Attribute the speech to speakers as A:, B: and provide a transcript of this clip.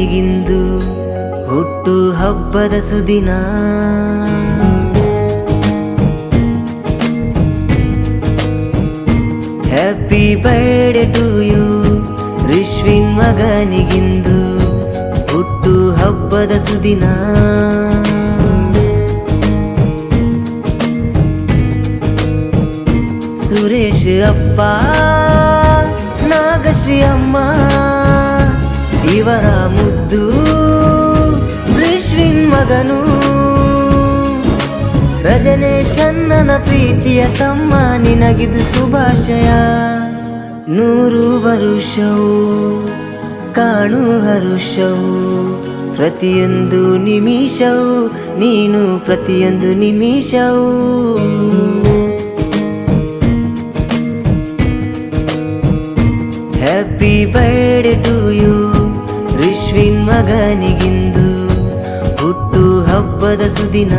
A: ಮಗನಿಗಿಂದು ಹುಟ್ಟು ಹಬ್ಬದ ಸುದಿನ. Happy birthday to you ರಿಶ್ವಿನ್ ಮಗನಿಗಿಂದು ಹುಟ್ಟು ಹಬ್ಬದ ಸುದಿನ. ಸುರೇಶ್ ಅಪ್ಪ ನಾಗಶ್ರೀ ಅಮ್ಮ ಇವರ ಮುದ್ದು ರಿಶ್ವಿನ್ ಮಗನು. ರಜನೇಶನ್ನನ ಪ್ರೀತಿಯ ತಮ್ಮ ನಿನಗಿದು ಶುಭಾಶಯ. 100 ವರುಷವು ಕಾಣು ಹರುಷವು ಪ್ರತಿಯೊಂದು ನಿಮಿಷವು ನೀನು ಪ್ರತಿಯೊಂದು ನಿಮಿಷವು. ಹ್ಯಾಪಿ ಬರ್ಡೇ ಟು ಯು ರಿಶ್ವಿನ್ ಮಗನಿಗಿಂದು ಹುಟ್ಟು ಹಬ್ಬದ ಸುದಿನ.